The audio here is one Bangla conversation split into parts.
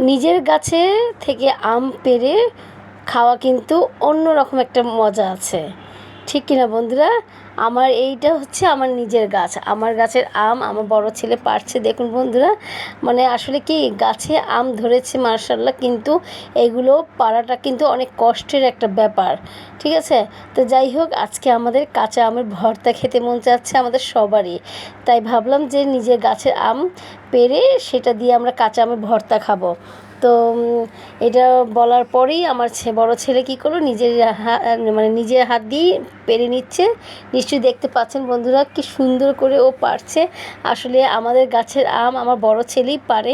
নিজের গাছে থেকে আম পেড়ে খাওয়া কিন্তু অন্য রকম একটা মজা আছে, ঠিক কিনা বন্ধুরা? আমার এইটা হচ্ছে আমার নিজের গাছ, আমার গাছের আম আমার বড় ছেলে পাড়ছে। দেখুন বন্ধুরা, মানে আসলে কি গাছে আম ধরেছে মার্শাল্লাহ, কিন্তু এগুলো পাড়াটা কিন্তু অনেক কষ্টের একটা ব্যাপার, ঠিক আছে? তো যাই হোক, আজকে আমাদের কাঁচা আমের ভর্তা খেতে মন চাচ্ছে আমাদের সবারই, তাই ভাবলাম যে নিজের গাছের আম পেড়ে সেটা দিয়ে আমরা কাঁচা আমের ভর্তা খাবো। তো এটা বলার পরেই আমার বড় ছেলে কী করলো, মানে নিজের হাত দিয়েই পেরে নিচ্ছে। নিশ্চয়ই দেখতে পাচ্ছেন বন্ধুরা কি সুন্দর করে ও পারছে। আসলে আমাদের গাছের আম আমার বড় ছেলেই পারে,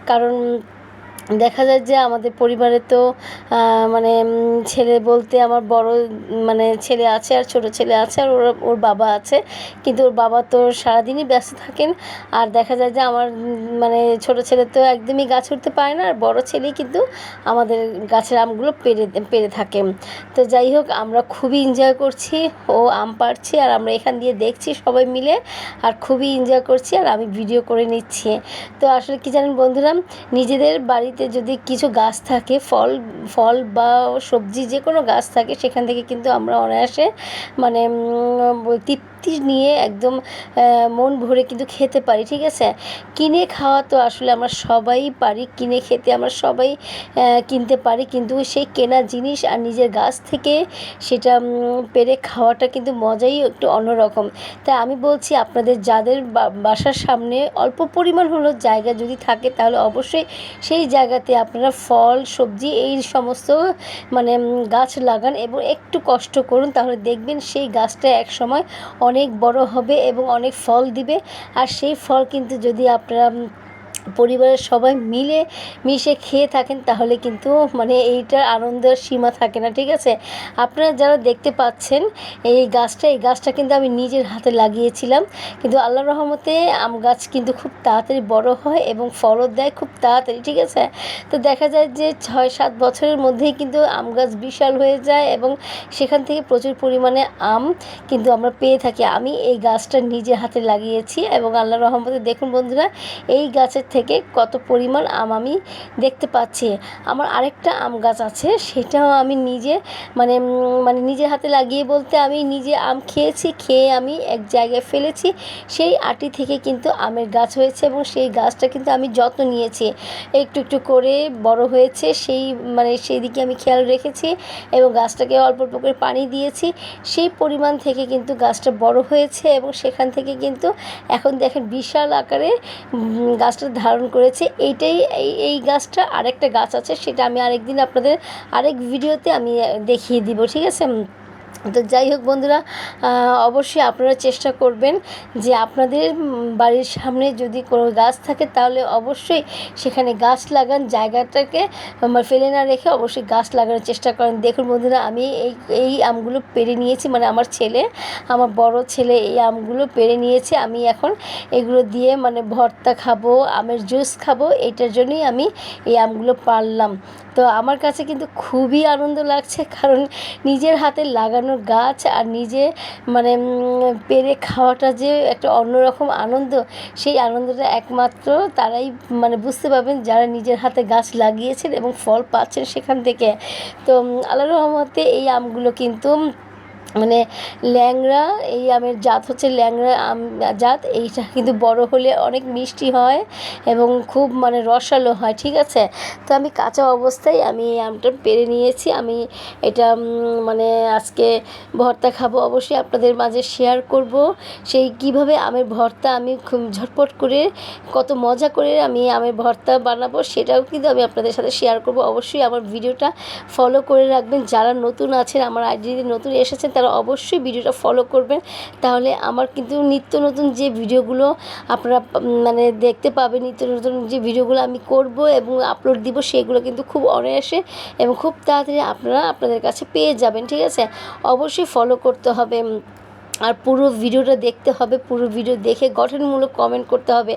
কারণ দেখা যায় যে আমাদের পরিবারে তো মানে ছেলে বলতে আমার বড় মানে ছেলে আছে আর ছোট ছেলে আছে, আর ওর বাবা আছে, কিন্তু ওর বাবা তো সারাদিনই ব্যস্ত থাকেন। আর দেখা যায় যে আমার মানে ছোট ছেলে তো একদমই গাছ উঠতে পারে না, আর বড় ছেলেই কিন্তু আমাদের গাছের আমগুলো পেড়ে থাকে। তো যাই হোক, আমরা খুবই এনজয় করছি, ও আম পাড়ছে আর আমরা এখান দিয়ে দেখছি সবাই মিলে, আর খুবই এনজয় করছি, আর আমি ভিডিও করে নিচ্ছি। তো আসলে কি জানেন বন্ধুরা, নিজেদের বাড়িতে যদি কিছু গাছ থাকে, ফল বা সবজি যে কোনো গাছ থাকে, সেখান থেকে কিন্তু আমরা অনায়াসে মানে তৃপ্তি নিয়ে একদম মন ভরে কিন্তু খেতে পারি, ঠিক আছে? কিনে খাওয়া তো আসলে আমরা সবাই পারি, কিনে খেতে আমরা সবাই কিনতে পারি, কিন্তু সেই কেনা জিনিস আর নিজের গাছ থেকে সেটা পেড়ে খাওয়াটা কিন্তু মজাই একটু অন্যরকম। তাই আমি বলছি, আপনাদের যাদের বাসার সামনে অল্প পরিমাণ হলো জায়গা যদি থাকে, তাহলে অবশ্যই সেই জায়গাতে আপনারা ফল সবজি এই সমস্ত মানে গাছ লাগান এবং একটু কষ্ট করুন, তাহলে দেখবেন সেই গাছটা একসময় অনেক বড় হবে এবং অনেক ফল দিবে। আর সেই ফল কিন্তু যদি আপনারা পরিবারের সবাই মিশে খেয়ে থাকেন, তাহলে কিন্তু মানে এইটার আনন্দের সীমা থাকে না, ঠিক আছে? আপনারা যারা দেখতে পাচ্ছেন এই গাছটা কিন্তু আমি নিজের হাতে লাগিয়েছিলাম, কিন্তু আল্লাহর রহমতে আম গাছ কিন্তু খুব তাড়াতাড়ি বড় হয় এবং ফলও দেয় খুব তাড়াতাড়ি, ঠিক আছে? তো দেখা যায় যে 6-7 বছরের মধ্যেই কিন্তু আম গাছ বিশাল হয়ে যায় এবং সেখান থেকে প্রচুর পরিমাণে আম কিন্তু আমরা পেয়ে থাকি। আমি এই গাছটা নিজের হাতে লাগিয়েছি এবং আল্লাহর রহমতে দেখুন বন্ধুরা, এই গাছের থেকে কত পরিমাণ আম আমি দেখতে পাচ্ছি। আমার আরেকটা আম গাছ আছে, সেটাও আমি নিজে মানে নিজের হাতে লাগিয়ে বলতে আমি নিজে আম খেয়েছি, খেয়ে আমি এক জায়গায় ফেলেছি, সেই আটি থেকে কিন্তু আমের গাছ হয়েছে এবং সেই গাছটা কিন্তু আমি যত্ন নিয়েছি, একটু একটু করে বড় হয়েছে, সেই দিকে আমি খেয়াল রেখেছি এবং গাছটাকে অল্প অল্প করে পানি দিয়েছি, সেই পরিমাণ থেকে কিন্তু গাছটা বড় হয়েছে এবং সেখান থেকে কিন্তু এখন দেখেন বিশাল আকারে গাছটা ধারণ করেছে। এই গাছটা আরেকটা গাছ আছে, সেটা আমি আরেকদিন আপনাদের আরেক ভিডিওতে আমি দেখিয়ে দিব, ঠিক আছে? তো যাই হোক বন্ধুরা, অবশ্যই আপনারা চেষ্টা করবেন যে আপনাদের বাড়ির সামনে যদি কোনো গাছ থাকে, তাহলে অবশ্যই সেখানে গাছ লাগান, জায়গাটাকে ফেলে না রেখে অবশ্যই গাছ লাগানোর চেষ্টা করেন। দেখুন বন্ধুরা, আমি এই আমগুলো পেড়ে নিয়েছি, মানে আমার বড় ছেলে এই আমগুলো পেড়ে নিয়েছে। আমি এখন এগুলো দিয়ে মানে ভর্তা খাবো, আমের জুস খাবো, এইটার জন্যই আমি এই আমগুলো পারলাম। তো আমার কাছে কিন্তু খুবই আনন্দ লাগছে, কারণ নিজের হাতে লাগানো গাছ আর নিজে মানে পেরে খাওয়াটা যে একটা অন্যরকম আনন্দ, সেই আনন্দটা একমাত্র তারাই মানে বুঝতে পারবেন যারা নিজের হাতে গাছ লাগিয়েছেন এবং ফল পাচ্ছেন সেখান থেকে। তো আল্লাহর রহমতে এই আমগুলো কিন্তু মানে ল্যাংড়া, এই আমের জাত হচ্ছে ল্যাংড়া আম জাত। এইটা কিন্তু বড় হলে অনেক মিষ্টি হয় এবং খুব মানে রসালো হয়, ঠিক আছে? তো আমি কাঁচা অবস্থায় আমি এই আমটা পেড়ে নিয়েছি, আমি এটা মানে আজকে ভর্তা খাবো, অবশ্যই আপনাদের মাঝে শেয়ার করব সেই কিভাবে আমের ভর্তা আমি খুব ঝটপট করে কত মজা করে আমি আমের ভর্তা বানাবো, সেটাও কিন্তু আমি আপনাদের সাথে শেয়ার করব। অবশ্যই আমার ভিডিওটা ফলো করে রাখবেন, যারা নতুন আছেন আমার আইডিতে নতুন এসেছেন তারা অবশ্যই ভিডিওটা ফলো করবেন, তাহলে আমার কিন্তু নিত্য নতুন যে ভিডিওগুলো আপনারা মানে দেখতে পাবেন, নিত্য নতুন যে ভিডিওগুলো আমি করব এবং আপলোড দিব, সেগুলো কিন্তু খুব অনায়াসে এবং খুব তাড়াতাড়ি আপনারা আপনাদের কাছে পেয়ে যাবেন, ঠিক আছে? অবশ্যই ফলো করতে হবে আর পুরো ভিডিওটা দেখতে হবে, পুরো ভিডিও দেখে গঠনমূলক কমেন্ট করতে হবে।